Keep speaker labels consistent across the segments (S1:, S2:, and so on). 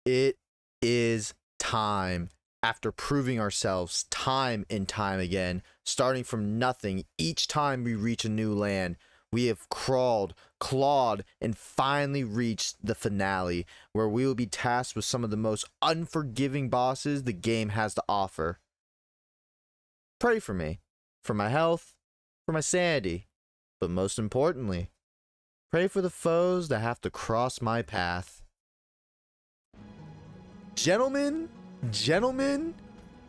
S1: It is time. After proving ourselves time and time again, starting from nothing each time we reach a new land, we have crawled, clawed, and finally reached the finale, where we will be tasked with some of the most unforgiving bosses the game has to offer. Pray for me, for my health, for my sanity, but most importantly, pray for the foes that have to cross my path. Gentlemen,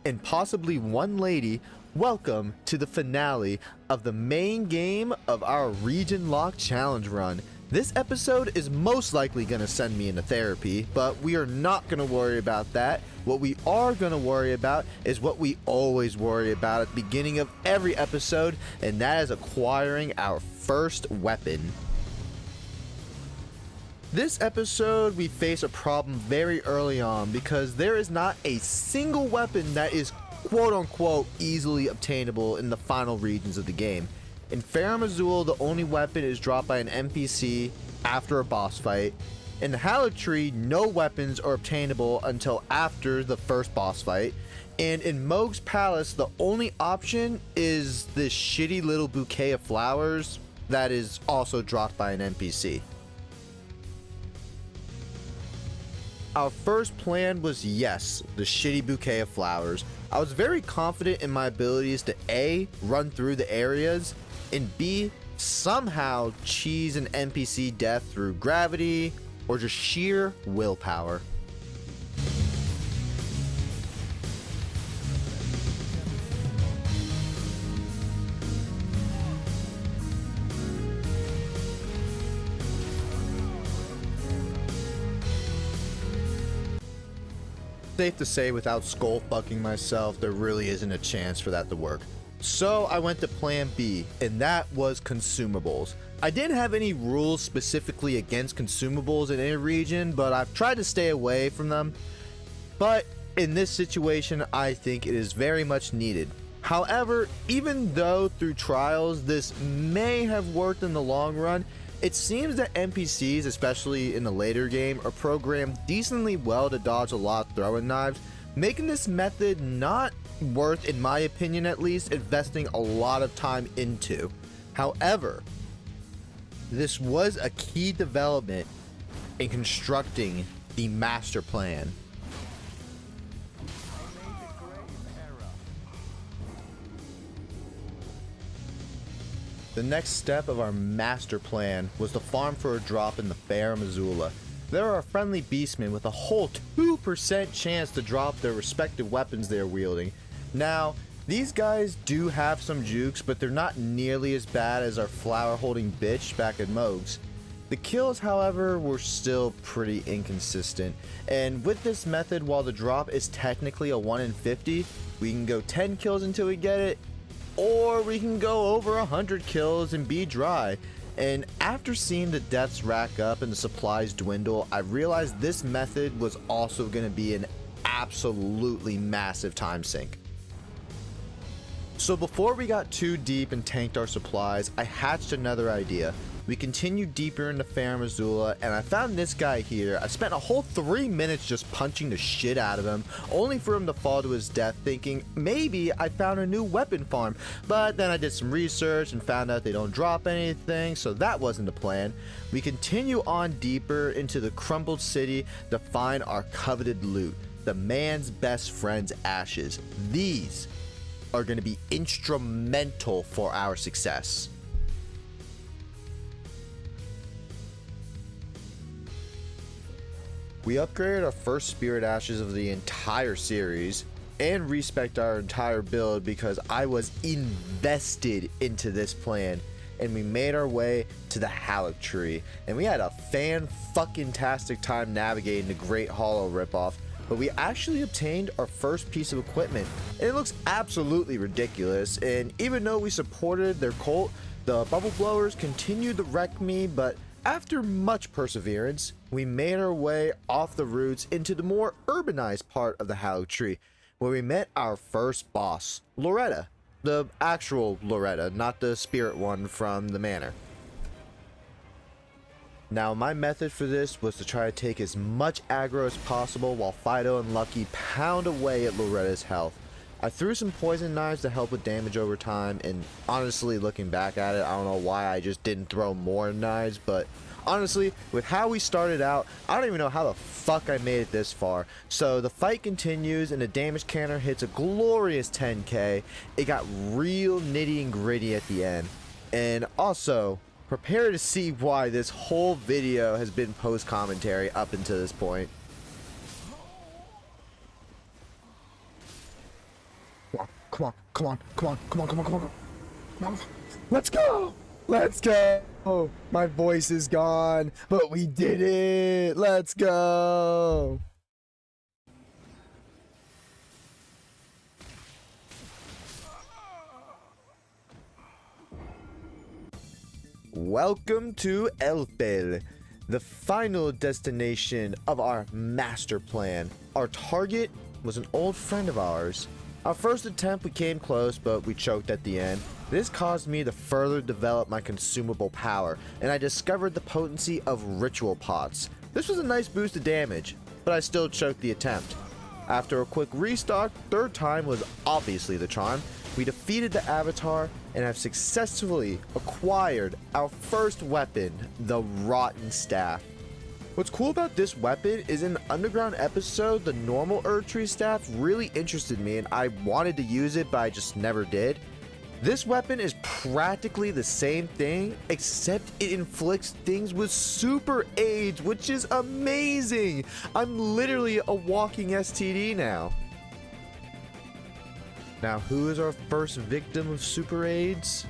S1: and possibly one lady, welcome to the finale of the main game of our region lock challenge run. This episode is most likely going to send me into therapy, but we are not going to worry about that. What we are going to worry about is what we always worry about at the beginning of every episode, and that is acquiring our first weapon. This episode, we face a problem very early on because there is not a single weapon that is quote-unquote easily obtainable in the final regions of the game. In Farum Azula, the only weapon is dropped by an NPC after a boss fight. In the Haligtree, no weapons are obtainable until after the first boss fight. And in Mohg's Palace, the only option is this shitty little bouquet of flowers that is also dropped by an NPC. Our first plan was, yes, the shitty bouquet of flowers. I was very confident in my abilities to A, run through the areas, and B, somehow cheese an NPC death through gravity or just sheer willpower. Safe to say, without skull fucking myself, there really isn't a chance for that to work. So I went to plan B, and that was consumables. I didn't have any rules specifically against consumables in any region, but I've tried to stay away from them. But in this situation, I think it is very much needed. However, even though through trials this may have worked in the long run, it seems that NPCs, especially in the later game, are programmed decently well to dodge a lot of throwing knives, making this method not worth, in my opinion at least, investing a lot of time into. However, this was a key development in constructing the master plan. The next step of our master plan was to farm for a drop in the Farum Azula. There are friendly beastmen with a whole 2% chance to drop their respective weapons they are wielding. Now, these guys do have some jukes, but they're not nearly as bad as our flower-holding bitch back at Mohg's. The kills, however, were still pretty inconsistent, and with this method, while the drop is technically a 1 in 50, we can go 10 kills until we get it, or we can go over 100 kills and be dry. And after seeing the deaths rack up and the supplies dwindle, I realized this method was also going to be an absolutely massive time sink. So before we got too deep and tanked our supplies, I hatched another idea. We continued deeper into Farum Azula, and I found this guy here. I spent a whole 3 minutes just punching the shit out of him, only for him to fall to his death, thinking maybe I found a new weapon farm. But then I did some research and found out they don't drop anything, so that wasn't the plan. We continue on deeper into the crumbled city to find our coveted loot, the man's best friend's ashes. These are going to be instrumental for our success. We upgraded our first spirit ashes of the entire series and respec'd our entire build because I was invested into this plan, and we made our way to the Haligtree, and we had a fan-fucking-tastic time navigating the Great Hollow ripoff, but we actually obtained our first piece of equipment, and it looks absolutely ridiculous. And even though we supported their cult, the bubble blowers continued to wreck me, but after much perseverance, we made our way off the routes into the more urbanized part of the Haligtree, where we met our first boss, Loretta. The actual Loretta, not the spirit one from the manor. Now my method for this was to try to take as much aggro as possible while Fido and Lucky pound away at Loretta's health. I threw some poison knives to help with damage over time, and honestly looking back at it, I don't know why I just didn't throw more knives, but honestly, with how we started out, I don't even know how the fuck I made it this far. So the fight continues and the damage counter hits a glorious 10k. It got real nitty and gritty at the end. And also, prepare to see why this whole video has been post commentary up until this point. Come on, come on, come on, come on, come on, come on, come on. Let's go! Let's go! My voice is gone, but we did it! Let's go! Welcome to Elden, the final destination of our master plan. Our target was an old friend of ours. Our first attempt we came close, but we choked at the end. This caused me to further develop my consumable power, and I discovered the potency of ritual pots. This was a nice boost to damage, but I still choked the attempt. After a quick restock, third time was obviously the charm. We defeated the avatar and have successfully acquired our first weapon, the Rotten Staff. What's cool about this weapon is in the underground episode, the normal Erdtree staff really interested me and I wanted to use it, but I just never did. This weapon is practically the same thing, except it inflicts things with super aids, which is amazing. I'm literally a walking STD now. Now, who is our first victim of super aids?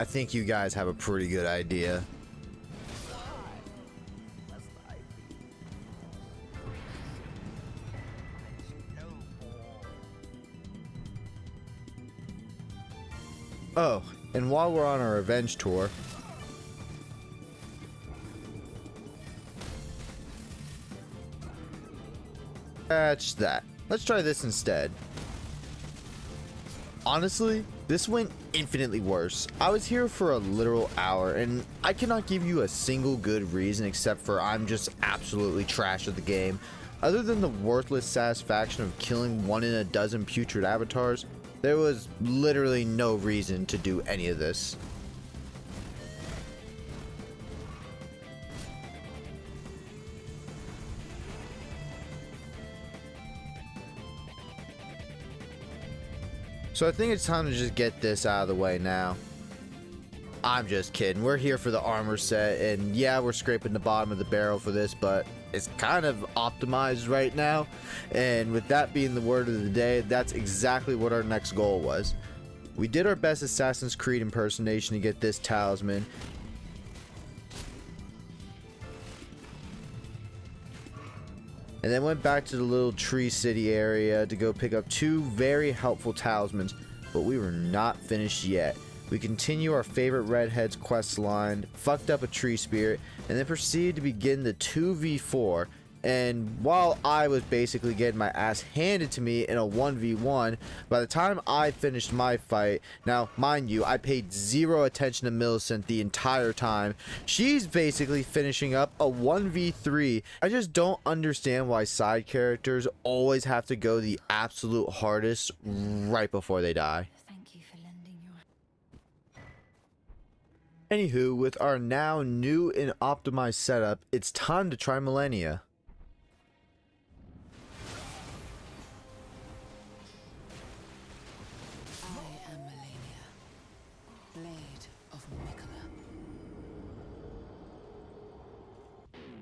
S1: I think you guys have a pretty good idea. Oh, and while we're on our revenge tour, scratch that. Let's try this instead. Honestly, this went infinitely worse. I was here for a literal hour, and I cannot give you a single good reason except for I'm just absolutely trash at the game. Other than the worthless satisfaction of killing 1 in a dozen putrid avatars, there was literally no reason to do any of this. So I think it's time to just get this out of the way now. I'm just kidding. We're here for the armor set, and yeah, we're scraping the bottom of the barrel for this, but it's kind of optimized right now. And with that being the word of the day, that's exactly what our next goal was. We did our best Assassin's Creed impersonation to get this talisman. And then went back to the little tree city area to go pick up 2 very helpful talismans, but we were not finished yet. We continue our favorite redhead's quest line, fucked up a tree spirit, and then proceeded to begin the 2v4. And while I was basically getting my ass handed to me in a 1v1, by the time I finished my fight, now mind you, I paid 0 attention to Millicent the entire time. She's basically finishing up a 1v3. I just don't understand why side characters always have to go the absolute hardest right before they die. Anywho, with our now new and optimized setup, it's time to try Millennia.
S2: I am Millennia, Blade of Mikola.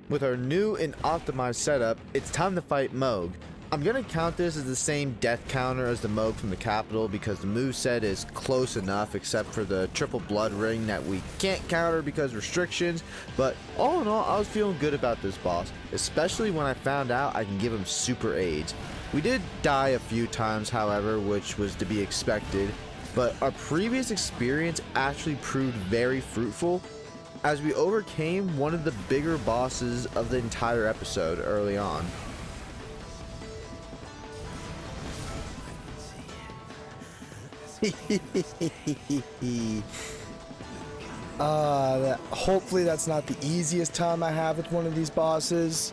S1: With our new and optimized setup, it's time to fight Mohg. I'm gonna count this as the same death counter as the Mohg from the capital because the moveset is close enough except for the triple blood ring that we can't counter because restrictions, but all in all I was feeling good about this boss, especially when I found out I can give him super aids. We did die a few times however, which was to be expected, but our previous experience actually proved very fruitful as we overcame one of the bigger bosses of the entire episode early on.
S3: Hopefully that's not the easiest time I have with one of these bosses,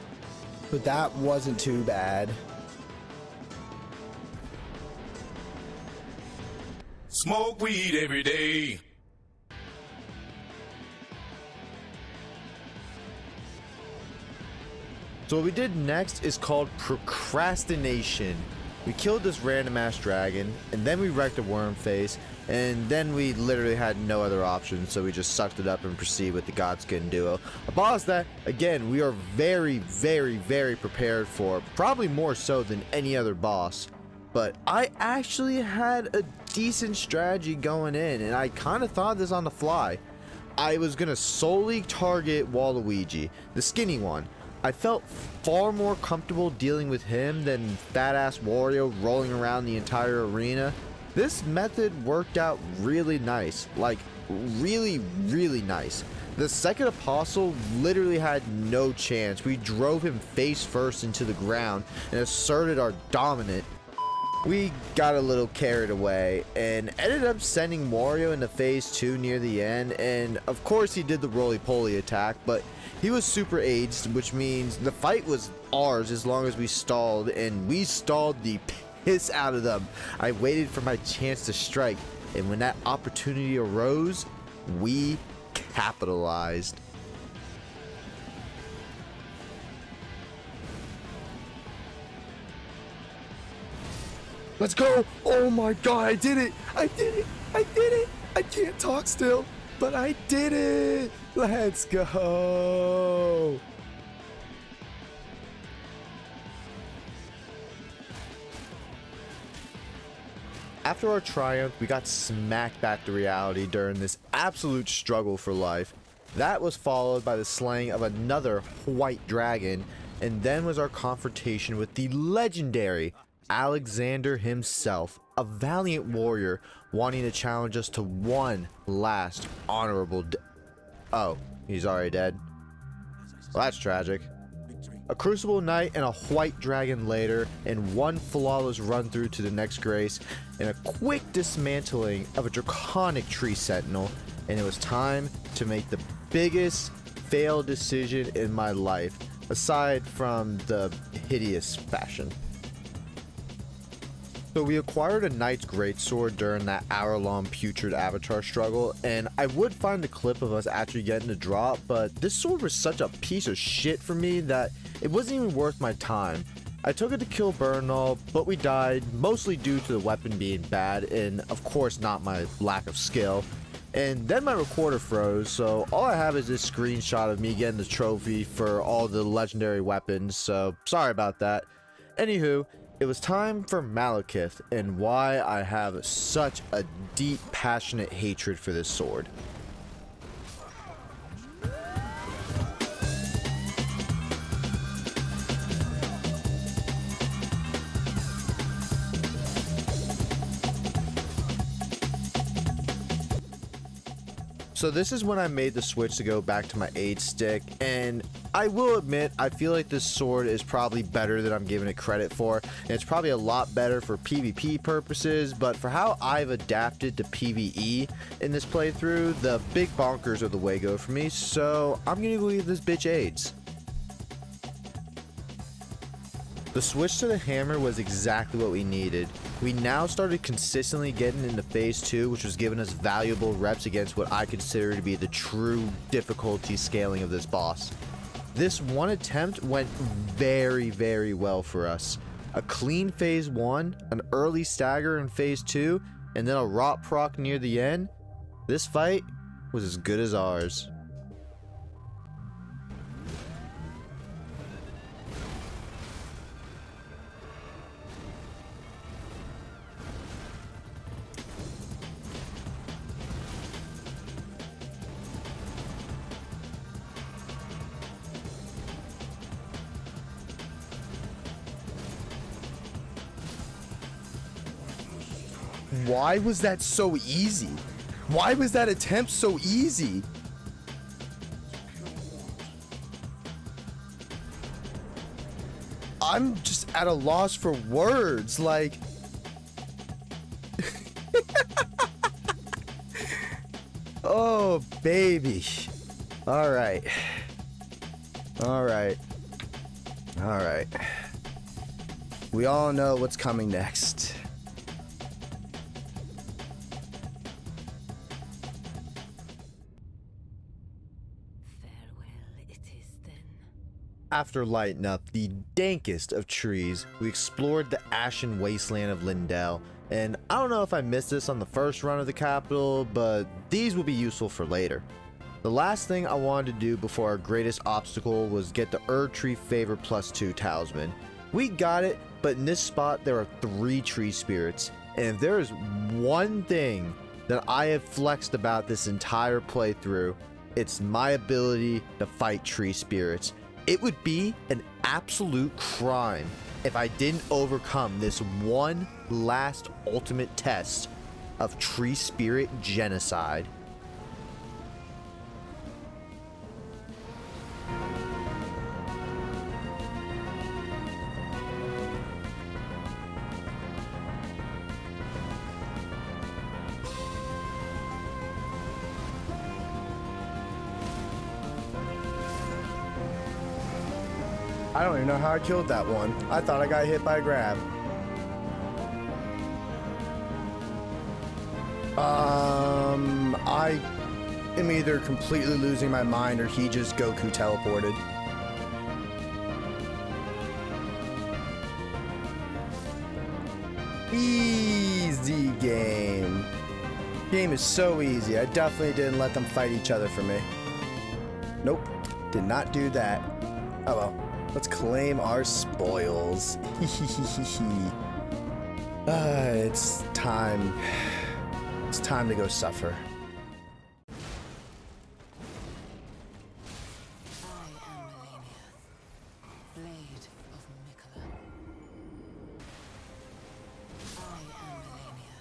S3: but that wasn't too bad.
S4: Smoke weed every day.
S1: So what we did next is called procrastination. We killed this random ass dragon, and then we wrecked a worm face, and then we literally had no other option, so we just sucked it up and proceeded with the Godskin duo. A boss that, again, we are very, very, very prepared for, probably more so than any other boss. But I actually had a decent strategy going in, and I kind of thought this on the fly. I was going to solely target Waluigi, the skinny one. I felt far more comfortable dealing with him than fat-ass Wario rolling around the entire arena. This method worked out really nice, like really, really nice. The second apostle literally had no chance. We drove him face first into the ground and asserted our dominant. We got a little carried away and ended up sending Wario into phase 2 near the end, and of course he did the roly-poly attack, but he was super aged, which means the fight was ours as long as we stalled, and we stalled the piss out of them. I waited for my chance to strike, and when that opportunity arose, we capitalized.
S3: Let's go! Oh my god, I did it! I did it! I did it! I can't talk still, but I did it! Let's go!
S1: After our triumph, we got smacked back to reality during this absolute struggle for life. That was followed by the slaying of another white dragon, and then was our confrontation with the legendary Alexander himself, a valiant warrior wanting to challenge us to one last honorable oh, he's already dead. Well, that's tragic. A Crucible Knight and a white dragon later, and one flawless run through to the next grace, and a quick dismantling of a draconic tree sentinel, and it was time to make the biggest failed decision in my life, aside from the hideous fashion. So we acquired a Knight's Greatsword during that hour-long putrid avatar struggle, and I would find the clip of us actually getting the drop, but this sword was such a piece of shit for me that it wasn't even worth my time. I took it to kill Bernal, but we died, mostly due to the weapon being bad, and of course not my lack of skill. And then my recorder froze, so all I have is this screenshot of me getting the trophy for all the legendary weapons, so sorry about that. Anywho, it was time for Malekith, and why I have such a deep, passionate hatred for this sword. So this is when I made the switch to go back to my aid stick, and I will admit I feel like this sword is probably better than I'm giving it credit for, and it's probably a lot better for PvP purposes, but for how I've adapted to PvE in this playthrough, the big bonkers are the way go for me, so I'm gonna go give this bitch aids. The switch to the hammer was exactly what we needed. We now started consistently getting into phase 2, which was giving us valuable reps against what I consider to be the true difficulty scaling of this boss. This one attempt went very, very well for us. A clean phase 1, an early stagger in phase 2, and then a rot proc near the end. This fight was as good as ours. Why was that so easy? Why was that attempt so easy? I'm just at a loss for words, like...
S3: Oh, baby. All right. All right. All right. We all know what's coming next.
S2: Farewell, it is then.
S1: After lighting up the dankest of trees, we explored the ashen wasteland of Lindell. And I don't know if I missed this on the first run of the capital, but these will be useful for later. The last thing I wanted to do before our greatest obstacle was get the Tree Favor +2 talisman. We got it, but in this spot there are 3 tree spirits, and if there is one thing that I have flexed about this entire playthrough, it's my ability to fight tree spirits. It would be an absolute crime if I didn't overcome this one last ultimate test of tree spirit genocide.
S3: I don't even know how I killed that one. I thought I got hit by a grab. I am either completely losing my mind or he just Goku teleported. Easy game. Game is so easy. I definitely didn't let them fight each other for me. Nope, did not do that. Oh well. Let's claim our spoils. It's time. It's time to go suffer.
S2: I am Melania, blade of Mikola. I am Melania,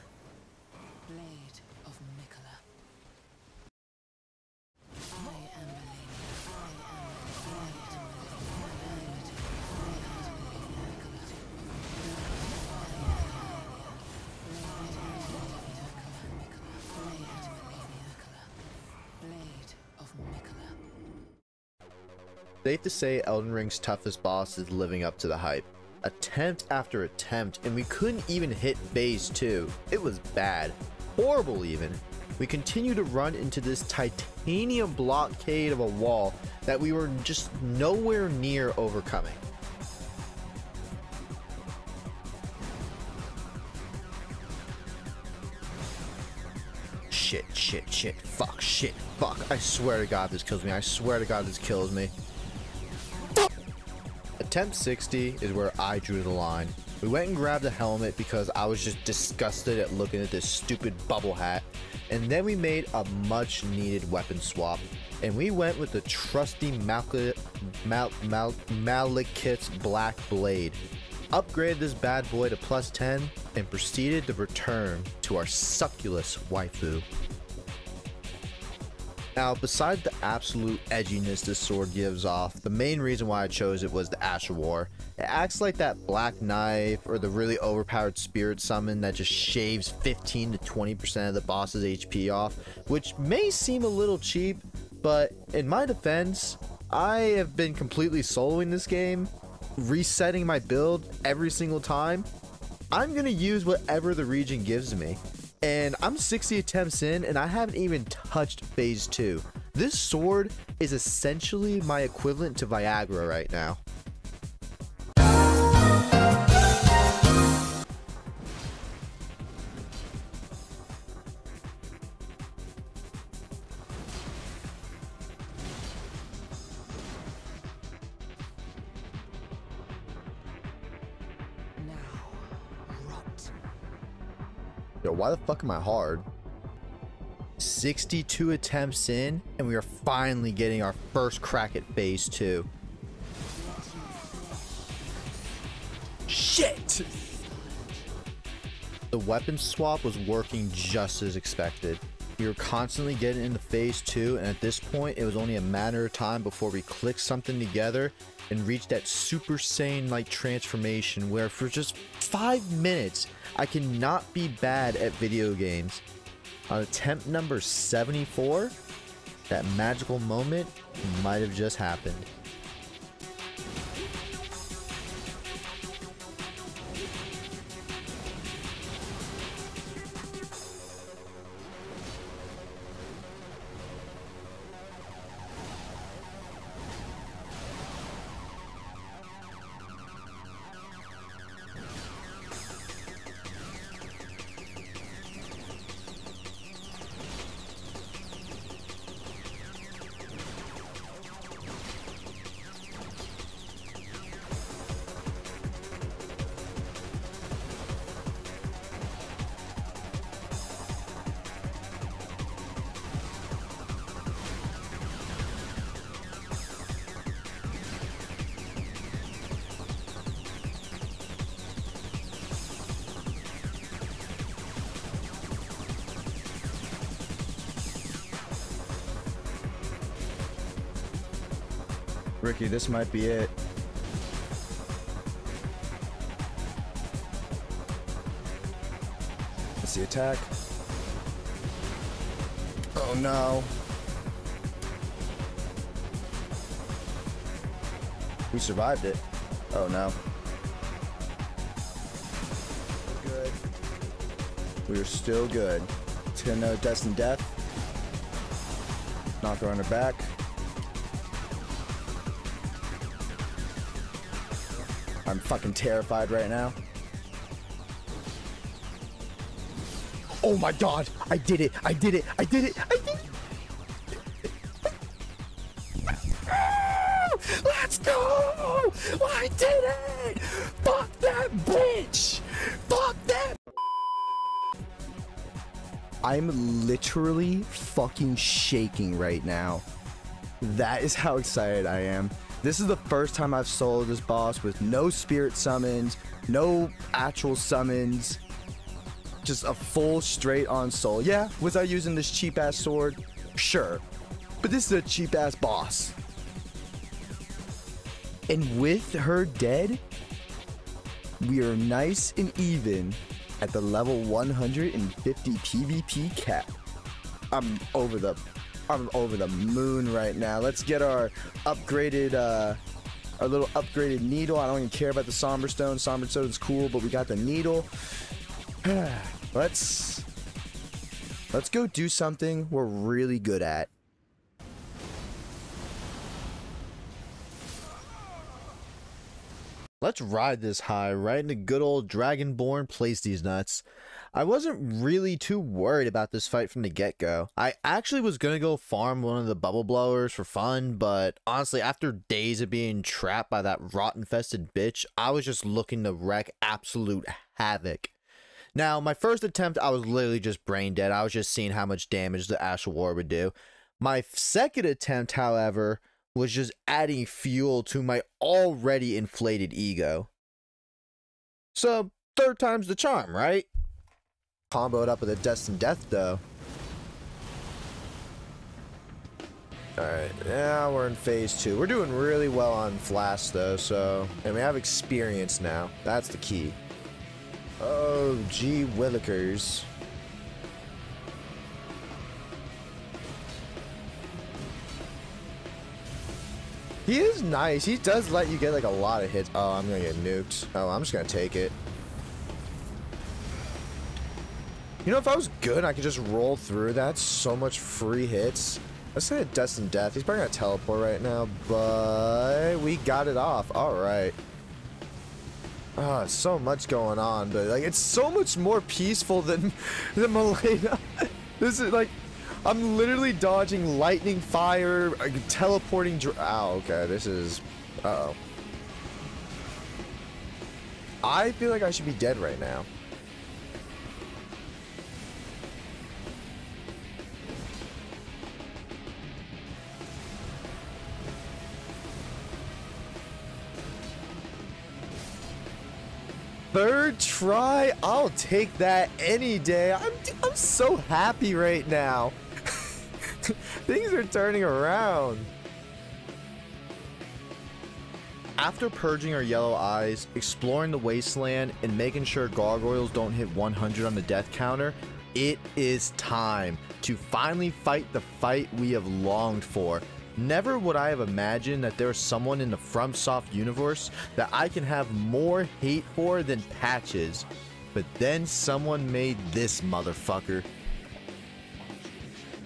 S2: blade of Mikola. I am
S1: Safe to say Elden Ring's toughest boss is living up to the hype. Attempt after attempt, and we couldn't even hit phase 2. It was bad. Horrible even. We continue to run into this titanium blockade of a wall that we were just nowhere near overcoming. Shit, fuck. I swear to God this kills me. I swear to God this kills me. Attempt 60 is where I drew the line. We went and grabbed the helmet because I was just disgusted at looking at this stupid bubble hat. And then we made a much needed weapon swap. And we went with the trusty Malikith's Black Blade. Upgraded this bad boy to +10 and proceeded to return to our succulous waifu. Now, besides the absolute edginess this sword gives off, the main reason why I chose it was the Asher War. It acts like that black knife or the really overpowered spirit summon that just shaves 15 to 20% of the boss's HP off, which may seem a little cheap, but in my defense, I have been completely soloing this game, resetting my build every single time. I'm gonna use whatever the region gives me. And I'm 60 attempts in and I haven't even touched phase 2. This sword is essentially my equivalent to Viagra right now. Yo, why the fuck am I hard? 62 attempts in, and we are finally getting our first crack at phase 2. Shit! The weapon swap was working just as expected. We were constantly getting into phase 2, and at this point, it was only a matter of time before we clicked something together and reached that Super Saiyan-like transformation where for just 5 minutes, I cannot be bad at video games. On attempt number 74, that magical moment might have just happened.
S3: Ricky, this might be it. Let's see, attack. Oh no. We survived it. Oh no. Good. We are still good. It's gonna know death and death. Knock her on her back. I'm fucking terrified right now. Oh my god! I did it! I did it! I did it! I did it! Let's go! I did it! Fuck that bitch! Fuck that! I'm literally fucking shaking right now. That is how excited I am. This is the first time I've soloed this boss with no spirit summons, no actual summons, just a full straight on soul. Yeah, was I using this cheap ass sword? Sure, but this is a cheap ass boss. And with her dead, we are nice and even at the level 150 PvP cap. I'm over the moon right now. Let's get our upgraded, our little upgraded needle. I don't even care about the Somber Stone. Somber Stone is cool, but we got the needle. Let's go do something we're really good at.
S1: Let's ride this high right into good old Dragonborn place these nuts. I wasn't really too worried about this fight from the get-go. I actually was gonna go farm one of the bubble blowers for fun, but honestly, after days of being trapped by that rot-infested bitch, I was just looking to wreak absolute havoc. Now, my first attempt, I was literally just brain dead. I was just seeing how much damage the Astral War would do. My second attempt, however, was just adding fuel to my already inflated ego. So, third time's the charm, right?
S3: Comboed up with a Destined Death, though. Alright, now we're in phase 2. We're doing really well on Flash, though, so... And we have experience now. That's the key. Oh, gee willikers. He is nice. He does let you get, like, a lot of hits. Oh, I'm gonna get nuked. Oh, I'm just gonna take it. You know, if I was good, I could just roll through that. So much free hits. Let's say a Destined Death. He's probably gonna teleport right now, but we got it off. All right. Ah, so much going on, but like it's so much more peaceful than Malena. This is like, I'm literally dodging lightning, fire, teleporting. Oh, okay. This is. Uh-oh. I feel like I should be dead right now. Third try, I'll take that any day. I'm so happy right now. Things are turning around.
S1: After purging our yellow eyes, exploring the wasteland, and making sure gargoyles don't hit 100 on the death counter, it is time to finally fight the fight we have longed for. Never would I have imagined that there's someone in the FromSoft universe that I can have more hate for than Patches. But then someone made this motherfucker.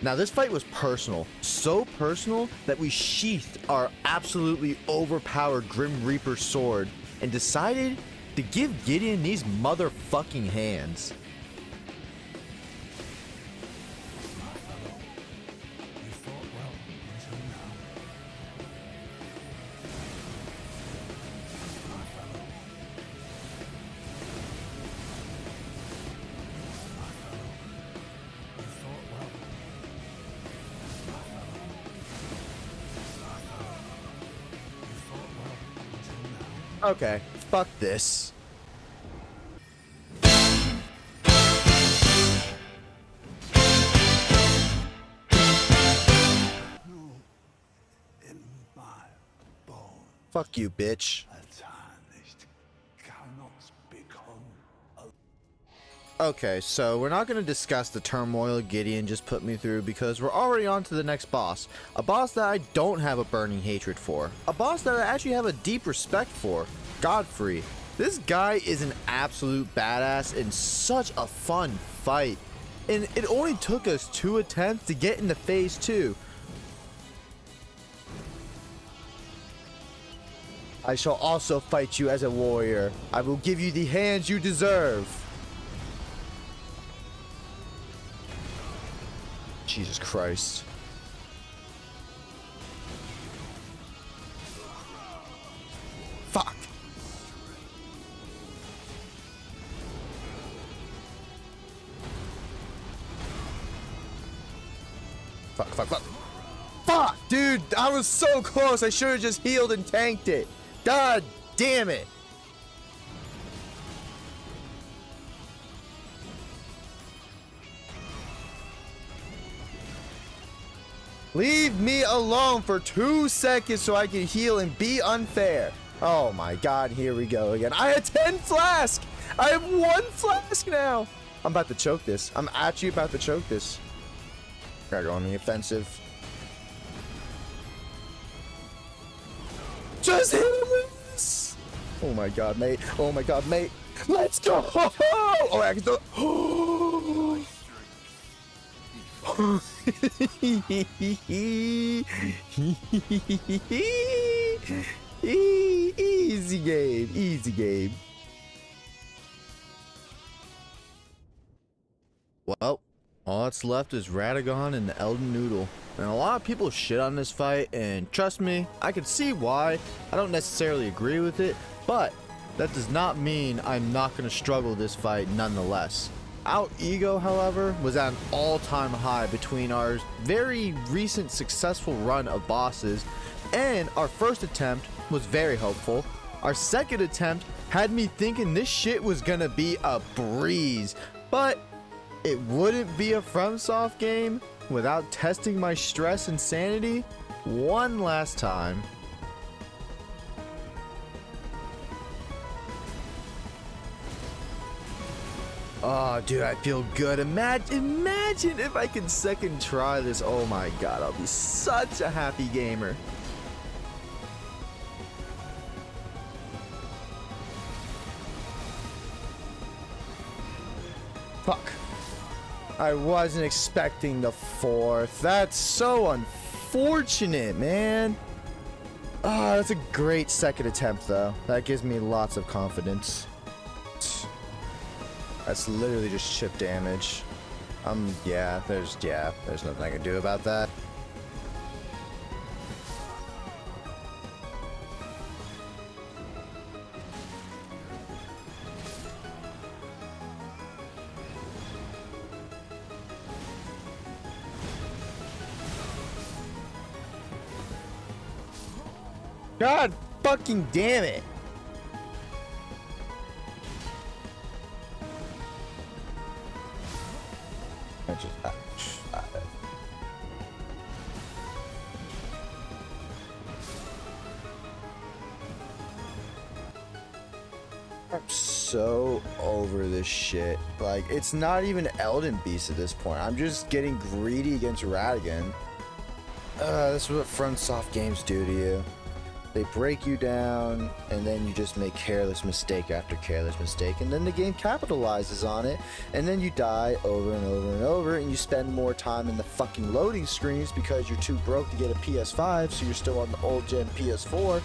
S1: Now this fight was personal, so personal that we sheathed our absolutely overpowered Grim Reaper sword and decided to give Gideon these motherfucking hands. Okay, fuck this. Fuck you, bitch. Okay, so we're not going to discuss the turmoil Gideon just put me through because we're already on to the next boss. A boss that I don't have a burning hatred for. A boss that I actually have a deep respect for. Godfrey. This guy is an absolute badass and such a fun fight. And it only took us 2 attempts to get into phase 2. I shall also fight you as a warrior. I will give you the hands you deserve. Jesus Christ. Fuck. Fuck, dude, I was so close. I should have just healed and tanked it. God damn it. Leave me alone for 2 seconds so I can heal and be unfair. Oh my god, here we go again. I had 10 flask! I have 1 flask now! I'm about to choke this. I'm actually about to choke this. Gotta go on the offensive. Just hit him with this! Oh my god, mate. Oh my god, mate. Let's go! Oh, I can do Easy game, easy game. Well, all that's left is Radagon and the Elden Noodle. And a lot of people shit on this fight, and trust me, I can see why. I don't necessarily agree with it, but that does not mean I'm not going to struggle this fight nonetheless. Our ego, however, was at an all-time high between our very recent successful run of bosses, and our first attempt was very hopeful. Our second attempt had me thinking this shit was gonna be a breeze, but it wouldn't be a FromSoft game without testing my stress and sanity one last time. Oh, dude, I feel good. Imagine if I could second try this. Oh my god, I'll be such a happy gamer. Fuck. I wasn't expecting the 4th. That's so unfortunate, man. Ah, that's a great second attempt, though. That gives me lots of confidence. That's literally just chip damage. Yeah, there's nothing I can do about that. God fucking damn it.
S3: so over this shit. Like, it's not even Elden Beast at this point. I'm just getting greedy against Radagon. This is what FromSoft games do to you. They break you down, and then you just make careless mistake after careless mistake, and then the game capitalizes on it, and then you die over and over and over, and you spend more time in the fucking loading screens because you're too broke to get a PS5, so you're still on the old gen PS4,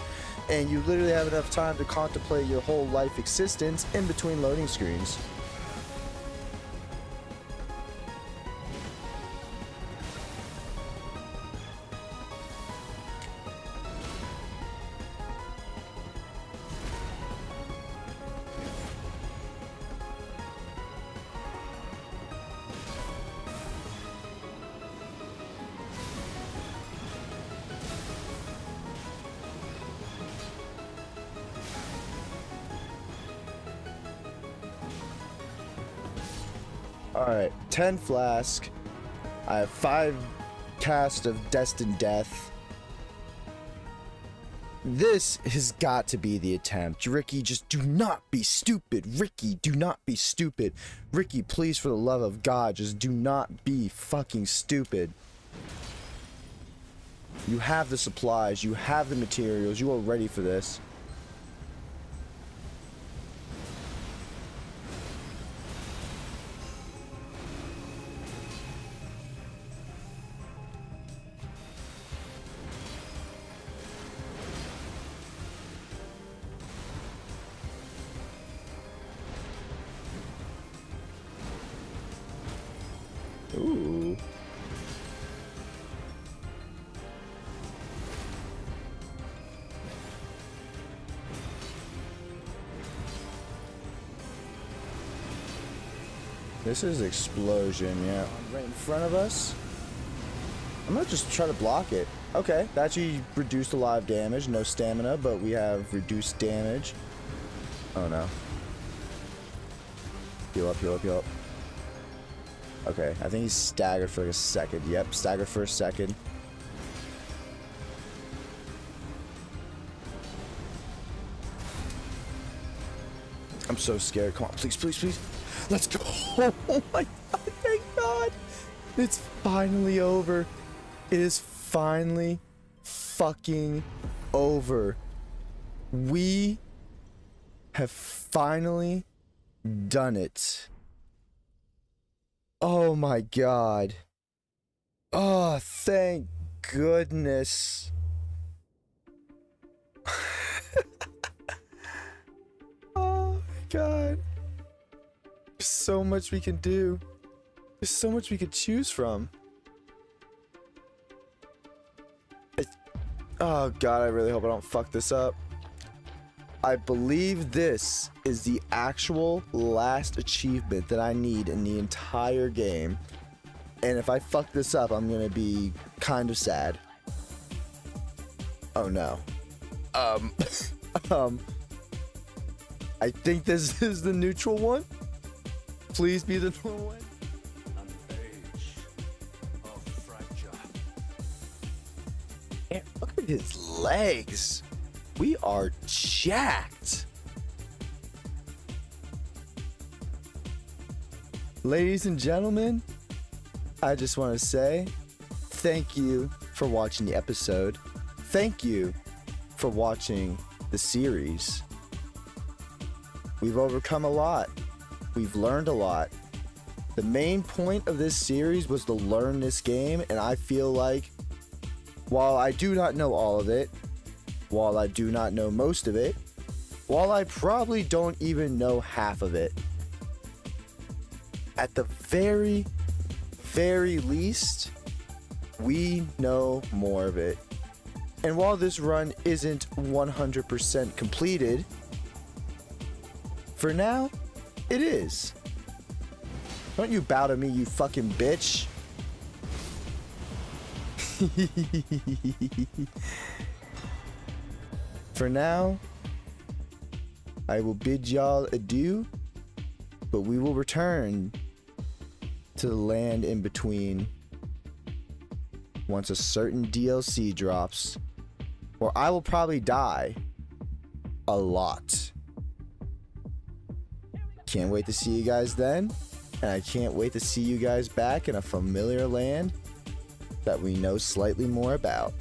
S3: and you literally have enough time to contemplate your whole life existence in between loading screens. Alright, 10 flask. I have 5 cast of Destined Death. This has got to be the attempt. Ricky, just do not be stupid. Ricky, do not be stupid. Ricky, please, for the love of God, just do not be fucking stupid. You have the supplies. You have the materials. You are ready for this. Ooh. This is explosion, yeah. Right in front of us. I'm gonna just try to block it. Okay, that actually reduced a lot of damage. No stamina, but we have reduced damage. Oh no. Heal up, heal up, heal up. Okay, I think he's staggered for like a second. Yep, staggered for a second. I'm so scared. Come on, please, please, please. Let's go. Oh my God, thank God. It's finally over. It is finally fucking over. We have finally done it. Oh my God. Oh, thank goodness. Oh my God. There's so much we can do. There's so much we could choose from. Oh God, I really hope I don't fuck this up. I believe this is the actual last achievement that I need in the entire game. And if I fuck this up, I'm gonna be kind of sad. Oh no. I think this is the neutral one. Please be the neutral one. And look at his legs. We are jacked. Ladies and gentlemen, I just want to say thank you for watching the episode. Thank you for watching the series. We've overcome a lot. We've learned a lot. The main point of this series was to learn this game, and I feel like while I do not know all of it, while I do not know most of it, while I probably don't even know half of it, at the very, very least, we know more of it. And while this run isn't 100% completed, for now, it is. Don't you bow to me, you fucking bitch. For now, I will bid y'all adieu, but we will return to the land in between once a certain DLC drops, where I will probably die a lot. Can't wait to see you guys then. And I can't wait to see you guys back in a familiar land that we know slightly more about.